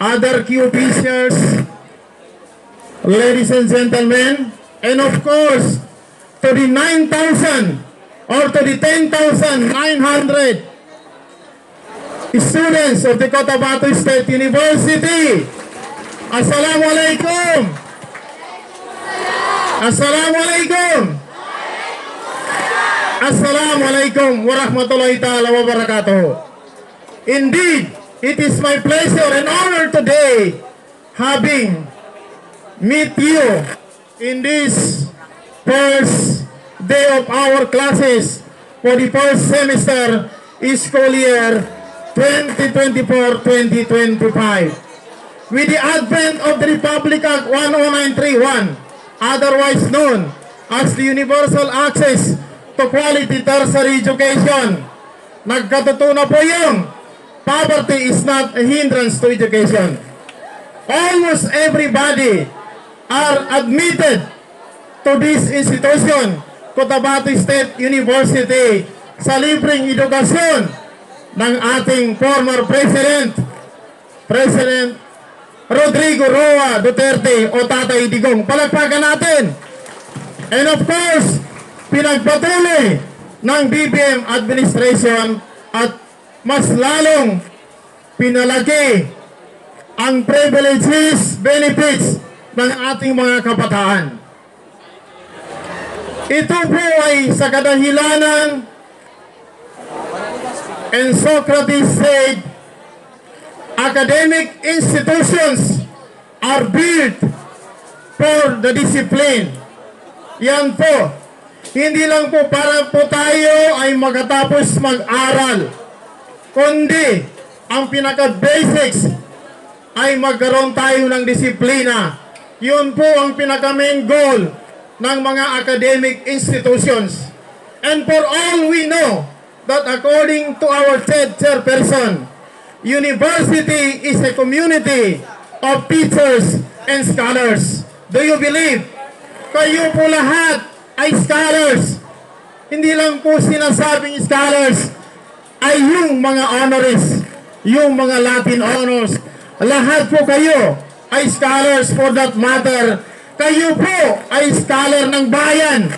other key officials, ladies and gentlemen, and of course, to the 9,000 or to the 10,900 students of the Cotabato State University. Assalamualaikum. Assalamualaikum. Assalamualaikum warahmatullahi ta'ala wabarakatuh. Indeed, it is my pleasure and honor today having meet you in this first day of our classes for the first semester school year 2024-2025. With the advent of the Republic Act 10931, otherwise known as the Universal Access to Quality Tertiary Education, nagkatutunan po yung poverty is not a hindrance to education. Almost everybody are admitted to this institution, Cotabato State University, sa libreng edukasyon ng ating former President Rodrigo Roa Duterte o Tatay Digong. Palagpakan natin. And of course, pinagpatuloy ng BBM administration at mas lalong pinalaki ang privileges, benefits ng ating mga kabataan. Ito po ay sa kadahilanan, and Socrates said, academic institutions are built for the discipline. Yan po. Hindi lang po para po tayo ay makatapos mag-aral, kundi ang pinaka-basics ay magkaroon tayo ng disiplina. Yun po ang pinaka-main goal ng mga academic institutions. And for all we know, that according to our chairperson, university is a community of teachers and scholars. Do you believe? Kayo po lahat ay scholars. Hindi lang po sinasabing scholars ay yung mga honoris, yung mga Latin honors. Lahat po kayo ay scholars for that matter. Kayo po ay scholar ng bayan.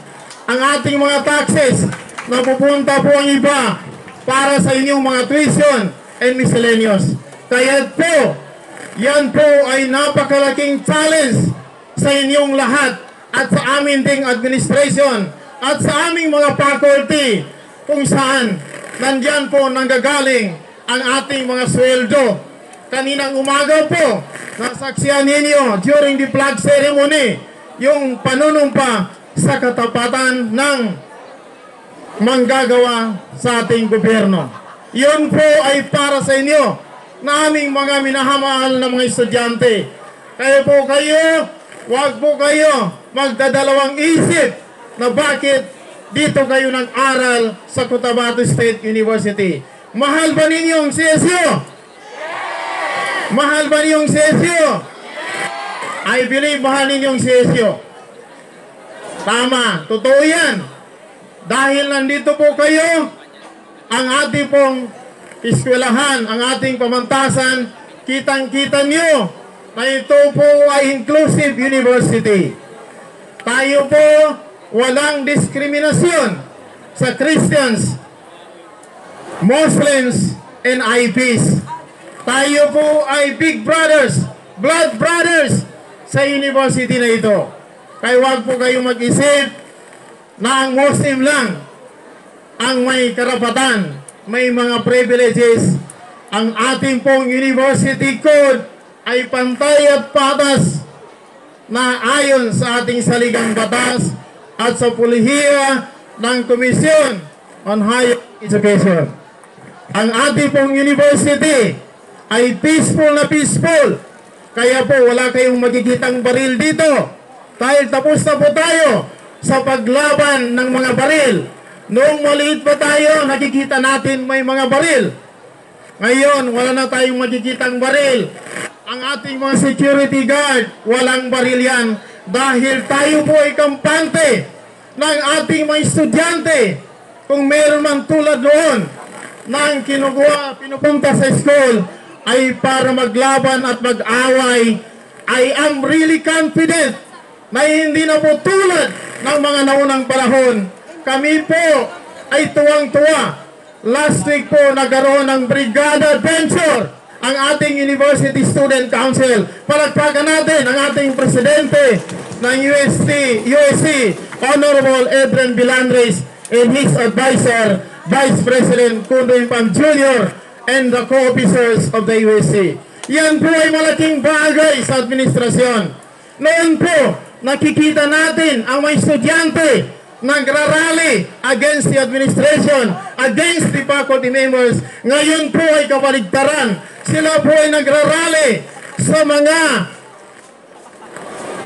Ang ating mga taxes, napupunta po ang iba para sa inyong mga tuition and miscellaneous. Kaya po, yan po ay napakalaking challenge sa inyong lahat at sa amin ding administration at sa aming mga faculty kung saan nandyan po nanggagaling ang ating mga sweldo. Kaninang umaga po, nasaksihan ninyo during the flag ceremony yung panunumpa sa katapatan ng manggagawa sa ating gobyerno. Yun po ay para sa inyo na aming mga minahamahal na mga estudyante. Kaya po kayo, wag po kayo magdadalawang isip na bakit dito kayo nag-aral sa Cotabato State University. Mahal ba ninyong CSU? Mahal ba ninyong CSU? I believe mahal ninyong CSU. Tama, totoo yan. Dahil nandito po kayo, ang ating pong eskwelahan, ang ating pamantasan, kitang-kita nyo na ito po ay inclusive university. Tayo po walang diskriminasyon sa Christians, Muslims, and IPs. Tayo po ay big brothers, blood brothers sa university na ito. Kaya huwag po kayong mag-isip na ang Muslim lang ang may karapatan, may mga privileges. Ang ating pong university code ay pantay at patas na ayon sa ating saligang batas at sa pulihiya ng Commission on Higher Education. Ang ating pong university ay peaceful na peaceful. Kaya po wala kayong magkikitang baril dito. Dahil tapos na po tayo sa paglaban ng mga baril. Noong maliit pa tayo, nakikita natin may mga baril. Ngayon, wala na tayong magkikitang baril. Ang ating mga security guard, walang baril yan. Dahil tayo po ay kampante ng ating mga estudyante. Kung meron man tulad noon nang pinupunta sa school, ay para maglaban at mag-away, I am really confident na hindi na po tulad ng mga naunang panahon. Kami po ay tuwang-tuwa. Last week po nagkaroon ng Brigada Adventure ang ating University Student Council. Palagpakan natin ang ating presidente ng USC, Honorable Edren Bilandres, and his advisor, Vice President Kundo Impam Jr., and the co-officers of the USC. Yan po ay malaking bagay sa administrasyon. Noon po, nakikita natin ang mga estudyante nagrarally against the administration, against the faculty members. Ngayon po ay kabaligtaran. Sila po ay nagrarally sa mga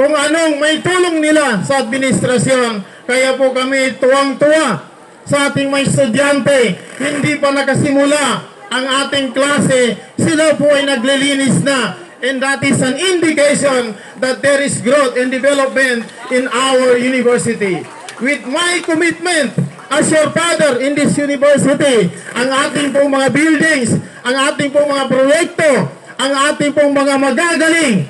kung anong may tulong nila sa administrasyon. Kaya po kami tuwang-tuwa sa ating mga estudyante. Hindi pa nakasimula ang ating klase, sila po ay naglilinis na. And that is an indication that there is growth and development in our university. With my commitment as your father in this university, ang ating pong mga buildings, ang ating pong mga proyekto, ang ating pong mga magagaling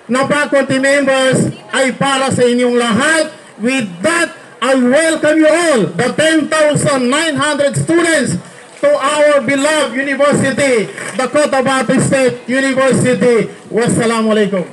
na faculty members ay para sa inyong lahat. With that, I welcome you all, the 10,900 students, to our beloved university, the Cotabato State University. Wassalamualaikum.